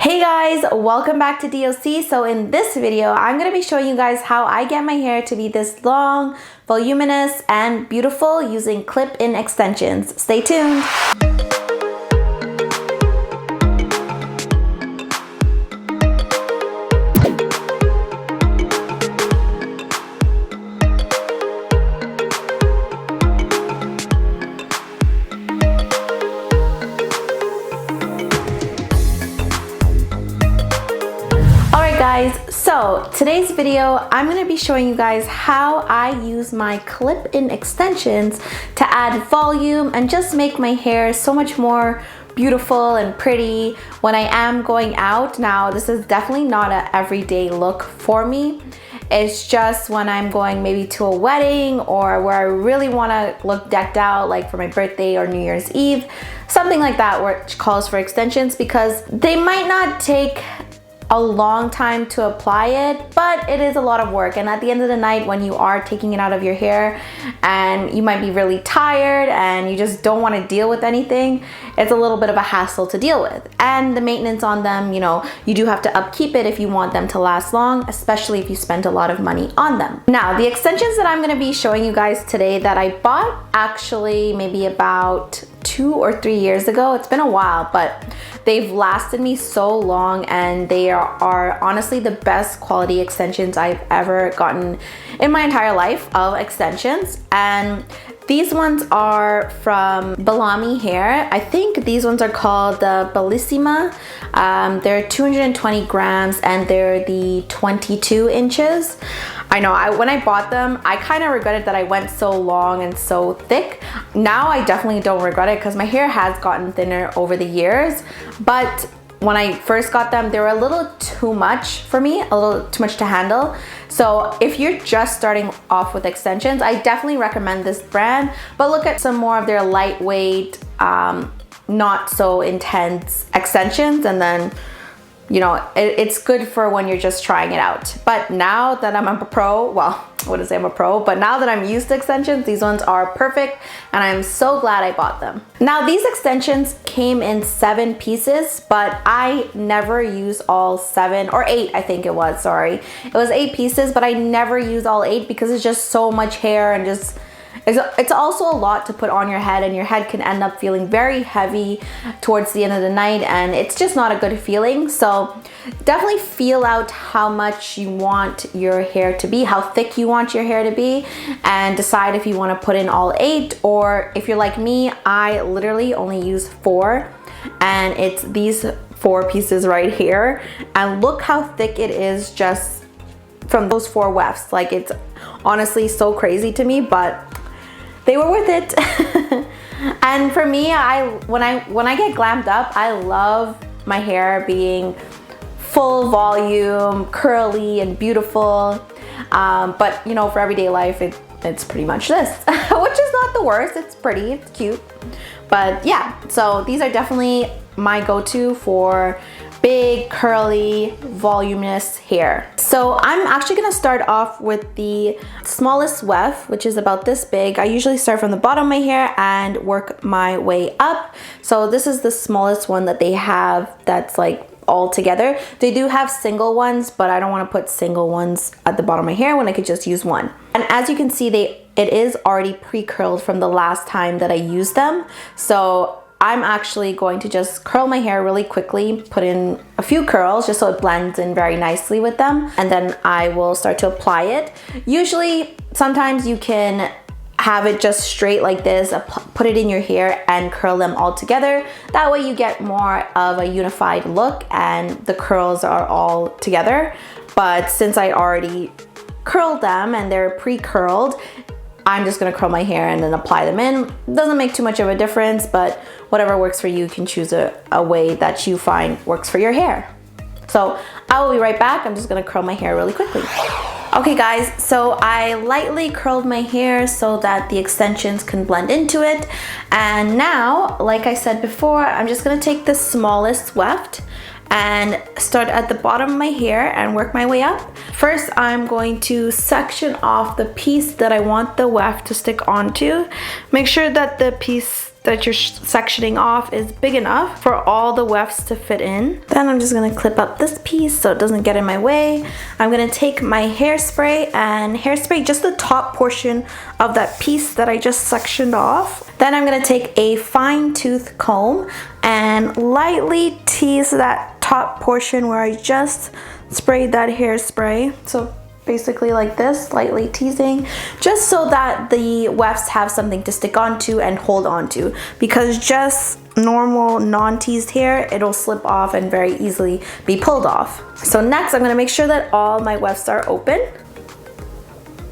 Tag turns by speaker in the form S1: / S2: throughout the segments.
S1: Hey guys, welcome back to DOC. So in this video, I'm going to be showing you guys how I get my hair to be this long, voluminous, and beautiful using clip-in extensions. Stay tuned. Guys, so today's video I'm going to be showing you guys how I use my clip-in extensions to add volume and just make my hair so much more beautiful and pretty when I am going out. Now this is definitely not an everyday look for me. It's just when I'm going maybe to a wedding or where I really want to look decked out, like for my birthday or New Year's Eve, something like that, which calls for extensions, because they might not take a long time to apply it, but it is a lot of work. And at the end of the night, when you are taking it out of your hair and you might be really tired and you just don't want to deal with anything, it's a little bit of a hassle to deal with. And the maintenance on them, you know, you do have to upkeep it if you want them to last long, especially if you spend a lot of money on them. Now, the extensions that I'm going to be showing you guys today that I bought actually maybe about 2 or 3 years ago. It's been a while, but they've lasted me so long, and they are honestly the best quality extensions I've ever gotten in my entire life of extensions. And these ones are from BELLAMI hair. I think these ones are called the Bellissima. They're 220 grams and they're the 22 inches. I know, when I bought them, I kind of regretted that I went so long and so thick. Now I definitely don't regret it because my hair has gotten thinner over the years. But when I first got them, they were a little too much for me, a little too much to handle. So if you're just starting off with extensions, I definitely recommend this brand, but look at some more of their lightweight, not so intense extensions, and then you know, it's good for when you're just trying it out. But now that I'm a pro, well, I wouldn't say I'm a pro, but now that I'm used to extensions, these ones are perfect, and I'm so glad I bought them. Now, these extensions came in 7 pieces, but I never use all 7, or 8, I think it was, sorry. It was 8 pieces, but I never use all 8 because it's just so much hair, and just it's also a lot to put on your head, and your head can end up feeling very heavy towards the end of the night, and it's just not a good feeling. So definitely feel out how much you want your hair to be, how thick you want your hair to be, and decide if you want to put in all 8, or if you're like me, I literally only use 4, and it's these 4 pieces right here. And look how thick it is just from those 4 wefts. Like, it's honestly so crazy to me, but they were worth it. And for me, when I get glammed up, I love my hair being full volume, curly and beautiful. But you know, for everyday life, it's pretty much this, which is not the worst. It's pretty, it's cute. But yeah, so these are definitely my go-to for big, curly, voluminous hair. So I'm actually gonna start off with the smallest weft, which is about this big. I usually start from the bottom of my hair and work my way up. So this is the smallest one that they have that's like all together. They do have single ones, but I don't want to put single ones at the bottom of my hair when I could just use one. And as you can see, it is already pre-curled from the last time that I used them. So I'm actually going to just curl my hair really quickly, put in a few curls just so it blends in very nicely with them, and then I will start to apply it. Usually, sometimes you can have it just straight like this, put it in your hair and curl them all together. That way you get more of a unified look and the curls are all together. But since I already curled them and they're pre-curled, I'm just gonna curl my hair and then apply them in. Doesn't make too much of a difference, but whatever works for you, can choose a way that you find works for your hair. So I will be right back. I'm just gonna curl my hair really quickly. Okay guys, so I lightly curled my hair so that the extensions can blend into it. And now, like I said before, I'm just gonna take the smallest weft and start at the bottom of my hair and work my way up. First, I'm going to section off the piece that I want the weft to stick onto. Make sure that the piece that you're sectioning off is big enough for all the wefts to fit in. Then I'm just gonna clip up this piece so it doesn't get in my way. I'm gonna take my hairspray and hairspray just the top portion of that piece that I just sectioned off. Then I'm gonna take a fine tooth comb and lightly tease that top portion where I just sprayed that hairspray. So basically like this, lightly teasing, just so that the wefts have something to stick onto and hold onto, because just normal non-teased hair, it'll slip off and very easily be pulled off. So next I'm gonna make sure that all my wefts are open.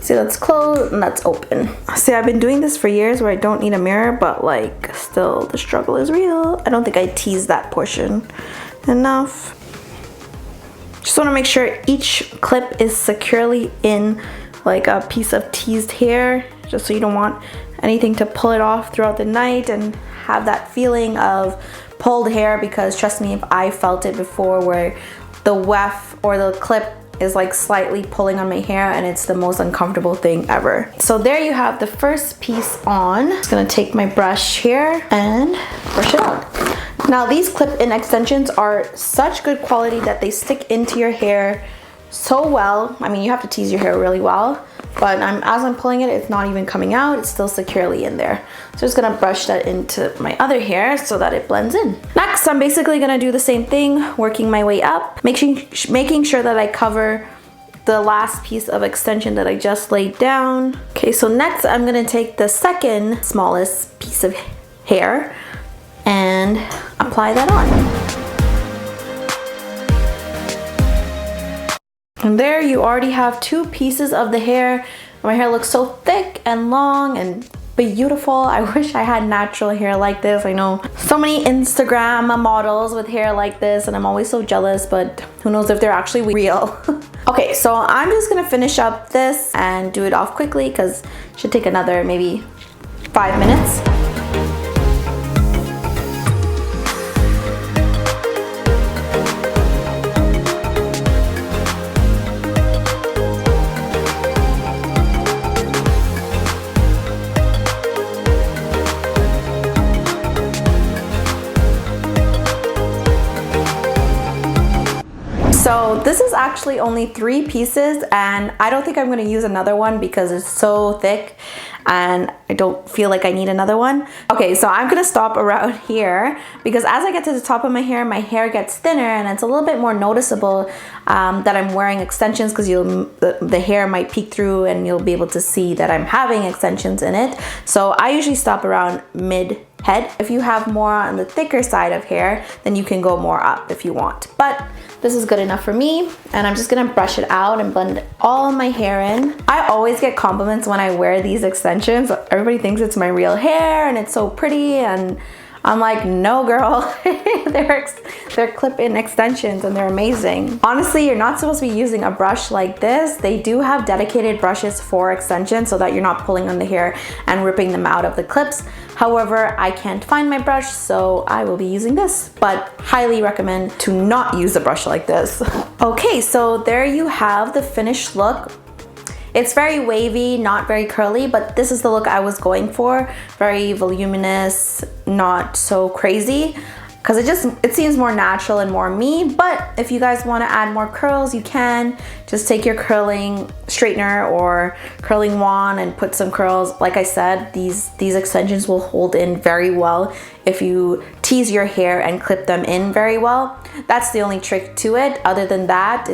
S1: See, that's closed and that's open. See, I've been doing this for years where I don't need a mirror, but like still the struggle is real. I don't think I teased that portion enough. Just want to make sure each clip is securely in like a piece of teased hair, just so you don't want anything to pull it off throughout the night and have that feeling of pulled hair, because trust me, if I felt it before where the weft or the clip is like slightly pulling on my hair and it's the most uncomfortable thing ever. So there you have the first piece on. I'm just gonna take my brush here and brush it out. Now these clip-in extensions are such good quality that they stick into your hair so well. I mean, you have to tease your hair really well, but as I'm pulling it, it's not even coming out. It's still securely in there. So I'm just gonna brush that into my other hair so that it blends in. Next, I'm basically gonna do the same thing, working my way up, making sure that I cover the last piece of extension that I just laid down. Okay, so next I'm gonna take the second smallest piece of hair and apply that on. And there you already have two pieces of the hair. My hair looks so thick and long and beautiful. I wish I had natural hair like this. I know so many Instagram models with hair like this and I'm always so jealous, but who knows if they're actually real. Okay, so I'm just gonna finish up this and do it off quickly because it should take another maybe 5 minutes. So this is actually only 3 pieces and I don't think I'm going to use another one because it's so thick and I don't feel like I need another one. Okay, so I'm going to stop around here because as I get to the top of my hair gets thinner and it's a little bit more noticeable that I'm wearing extensions, because the hair might peek through and you'll be able to see that I'm having extensions in it. So I usually stop around mid head. If you have more on the thicker side of hair, then you can go more up if you want. But this is good enough for me, and I'm just gonna brush it out and blend all my hair in. I always get compliments when I wear these extensions. Everybody thinks it's my real hair and it's so pretty, and I'm like, no girl, they're clip-in extensions and they're amazing. Honestly, you're not supposed to be using a brush like this. They do have dedicated brushes for extensions so that you're not pulling on the hair and ripping them out of the clips. However, I can't find my brush, so I will be using this, but highly recommend to not use a brush like this. Okay, so there you have the finished look. It's very wavy, not very curly, but this is the look I was going for. Very voluminous, not so crazy, because it seems more natural and more me. But if you guys want to add more curls, you can. Just take your curling straightener or curling wand and put some curls. Like I said, these extensions will hold in very well if you tease your hair and clip them in very well. That's the only trick to it. Other than that,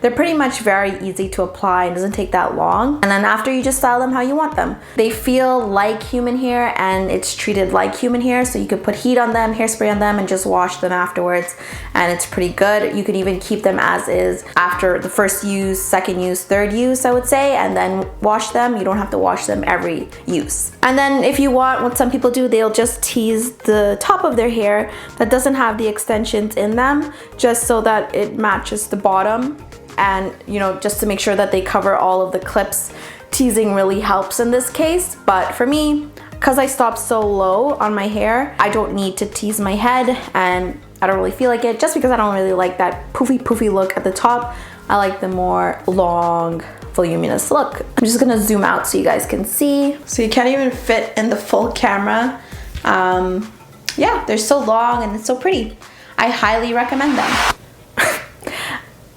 S1: they're pretty much very easy to apply and doesn't take that long. And then after, you just style them how you want them. They feel like human hair and it's treated like human hair, so you could put heat on them, hairspray on them, and just wash them afterwards, and it's pretty good. You could even keep them as is after the first use, second use, third use, I would say, and then wash them. You don't have to wash them every use. And then if you want, what some people do, they'll just tease the top of their hair that doesn't have the extensions in them, just so that it matches the bottom, and you know, just to make sure that they cover all of the clips. Teasing really helps in this case, but for me, because I stopped so low on my hair, I don't need to tease my head, and I don't really feel like it, just because I don't really like that poofy look at the top. I like the more long, voluminous look. I'm just gonna zoom out so you guys can see. So you can't even fit in the full camera Yeah, they're so long and it's so pretty. I highly recommend them.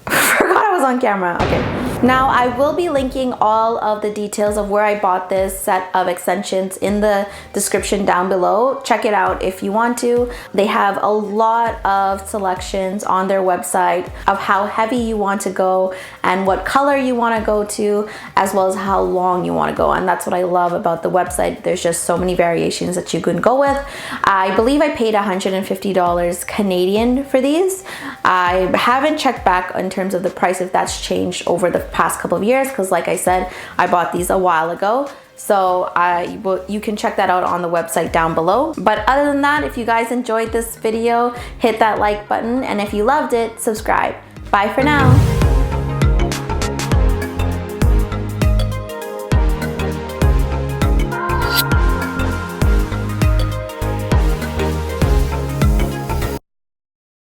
S1: Forgot I was on camera. Okay. Now I will be linking all of the details of where I bought this set of extensions in the description down below. Check it out if you want to. They have a lot of selections on their website of how heavy you want to go and what color you want to go to, as well as how long you want to go. And that's what I love about the website. There's just so many variations that you can go with. I believe I paid $150 Canadian for these. I haven't checked back in terms of the price if that's changed over the past couple of years, because like I said, I bought these a while ago. So you can check that out on the website down below. But other than that, if you guys enjoyed this video, hit that like button, and if you loved it, subscribe. Bye for now.